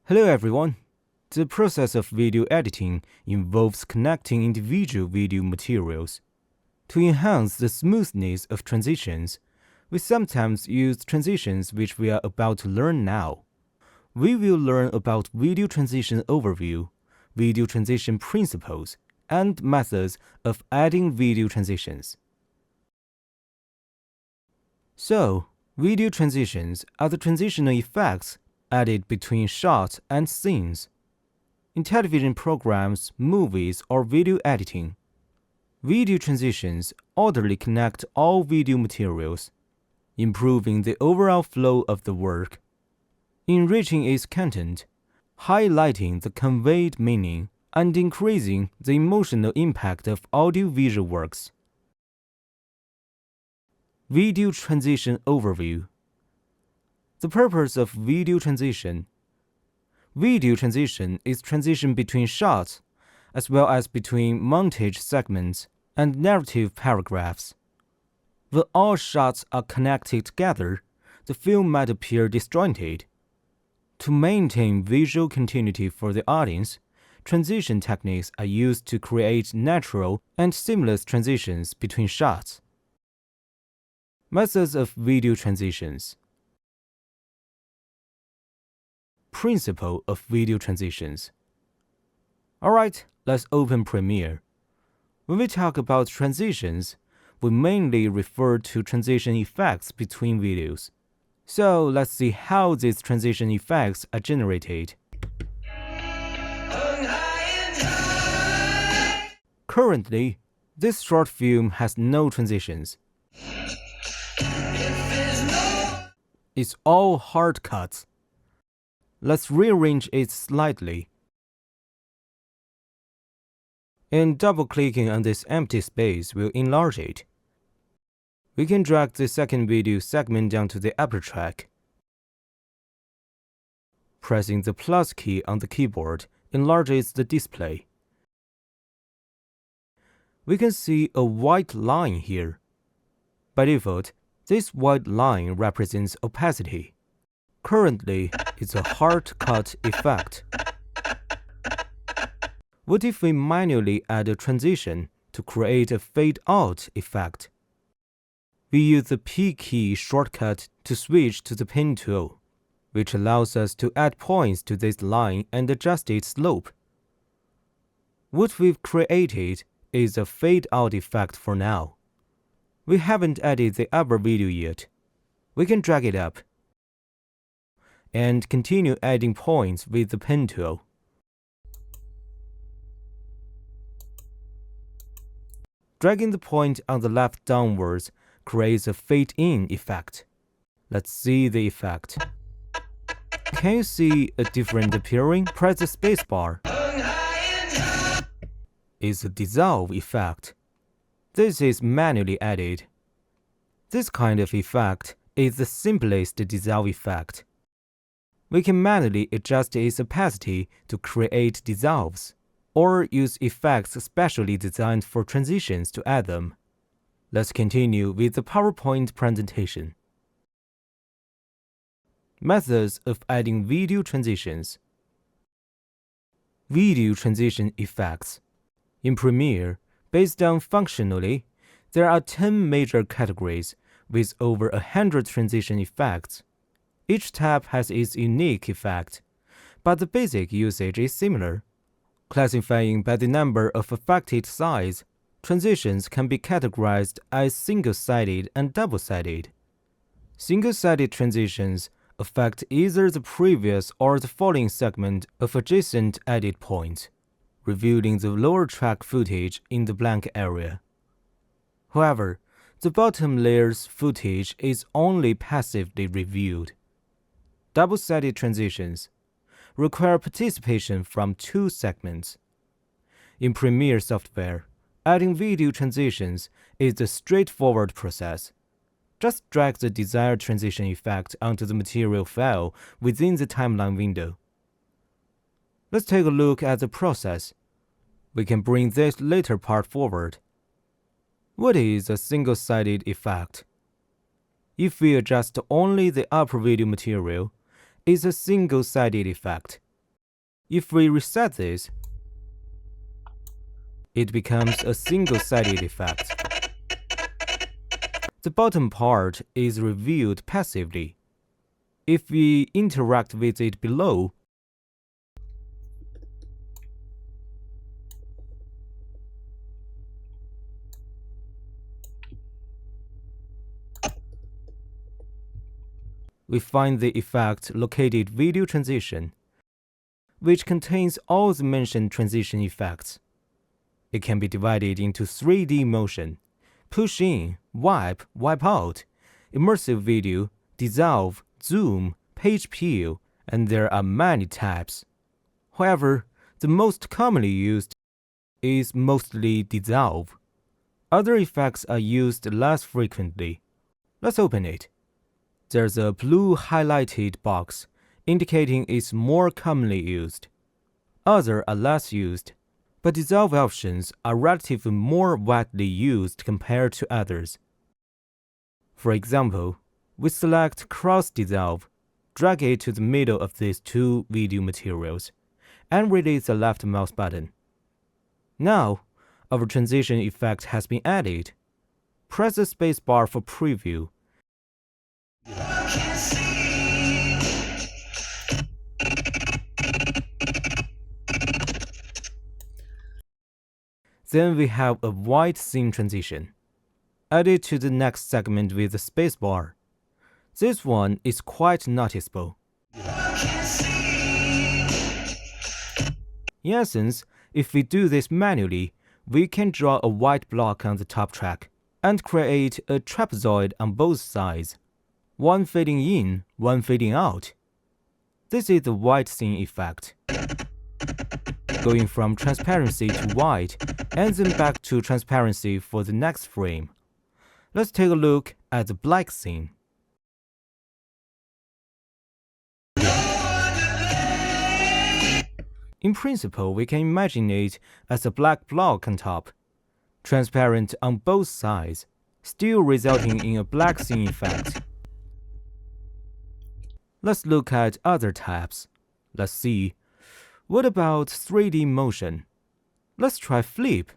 Hello everyone. The process of video editing involves connecting individual video materials. To enhance the smoothness of transitions, we sometimes use transitions which we are about to learn now. We will learn about video transition overview, video transition principles, and methods of adding video transitions. So, video transitions are the transitional effects added between shots and scenes. In television programs, movies, or video editing, video transitions orderly connect all video materials, improving the overall flow of the work, enriching its content, highlighting the conveyed meaning, and increasing the emotional impact of audiovisual works. Video transition overview. The purpose of video transition. Video transition is transition between shots, as well as between montage segments and narrative paragraphs. When all shots are connected together, the film might appear disjointed. To maintain visual continuity for the audience, transition techniques are used to create natural and seamless transitions between shots. Methods of video transitions. Principle of video transitions. Alright, let's open Premiere. When we talk about transitions, we mainly refer to transition effects between videos. So let's see how these transition effects are generated. Currently, this short film has no transitions. It's all hard cuts. Let's rearrange it slightly. And double-clicking on this empty space will enlarge it. We can drag the second video segment down to the upper track. Pressing the plus key on the keyboard enlarges the display. We can see a white line here. By default, this white line represents opacity. Currently, it's a hard cut effect. What if we manually add a transition to create a fade-out effect? We use the P key shortcut to switch to the pen tool, which allows us to add points to this line and adjust its slope. What we've created is a fade-out effect for now. We haven't added the upper video yet. We can drag it up and continue adding points with the pen tool. Dragging the point on the left downwards creates a fade-in effect. Let's see the effect. Can you see a different appearing? Press the spacebar. It's a dissolve effect. This is manually added. This kind of effect is the simplest dissolve effect. We can manually adjust its opacity to create dissolves, or use effects specially designed for transitions to add them. Let's continue with the PowerPoint presentation. Methods of adding video transitions. Video transition effects. In Premiere, based on functionally, there are 10 major categories with over 100 transition effects. Each tab has its unique effect, but the basic usage is similar. Classifying by the number of affected sides, transitions can be categorized as single-sided and double-sided. Single-sided transitions affect either the previous or the following segment of adjacent edit point, revealing the lower track footage in the blank area. However, the bottom layer's footage is only passively reviewed. Double-sided transitions require participation from two segments. In Premiere software, adding video transitions is a straightforward process. Just drag the desired transition effect onto the material file within the timeline window. Let's take a look at the process. We can bring this later part forward. What is a single-sided effect? If we adjust only the upper video material, it's a single-sided effect. If we reset this, it becomes a single-sided effect. The bottom part is revealed passively. If we interact with it below, we find the effect located video transition, which contains all the mentioned transition effects. It can be divided into 3D motion, push in, wipe out, immersive video, dissolve, zoom, page peel, and there are many types. However, the most commonly used is mostly dissolve. Other effects are used less frequently. Let's open it. There's a blue highlighted box indicating it's more commonly used. Others are less used, but dissolve options are relatively more widely used compared to others. For example, we select Cross Dissolve, drag it to the middle of these two video materials, and release the left mouse button. Now, our transition effect has been added. Press the spacebar for preview. Then we have a white scene transition. Add it to the next segment with the spacebar. This one is quite noticeable. In essence, if we do this manually, we can draw a white block on the top track and create a trapezoid on both sides, one fading in, one fading out. This is the white scene effect, going from transparency to white and then back to transparency for the next frame. Let's take a look at the black scene. In principle, we can imagine it as a black block on top, transparent on both sides, still resulting in a black scene effect. Let's look at other types. Let's see. What about 3D motion? Let's try flip.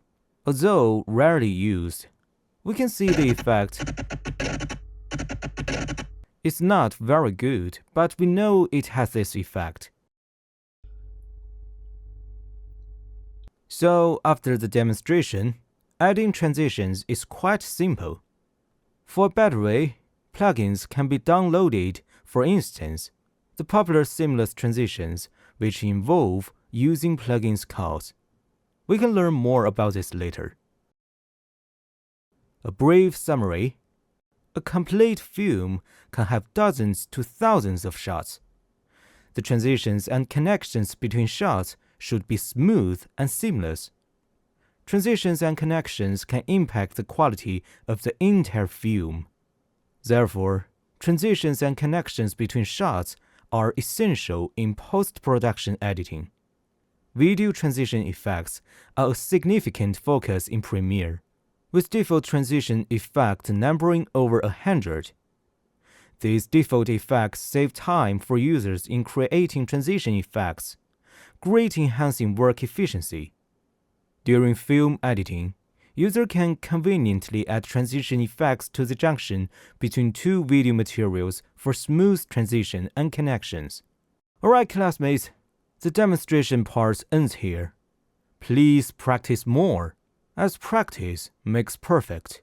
Although rarely used, we can see the effect. It's not very good, but we know it has this effect. So, after the demonstration, adding transitions is quite simple. For a better way, plugins can be downloaded, for instance, the popular seamless transitions, which involve using plugins calls. We can learn more about this later. A brief summary. A complete film can have dozens to thousands of shots. The transitions and connections between shots should be smooth and seamless. Transitions and connections can impact the quality of the entire film. Therefore, transitions and connections between shots are essential in post-production editing. Video transition effects are a significant focus in Premiere, with default transition effect numbering over 100. These default effects save time for users in creating transition effects, greatly enhancing work efficiency. During film editing, user can conveniently add transition effects to the junction between two video materials for smooth transition and connections. Alright, classmates, the demonstration part ends here. Please practice more, as practice makes perfect.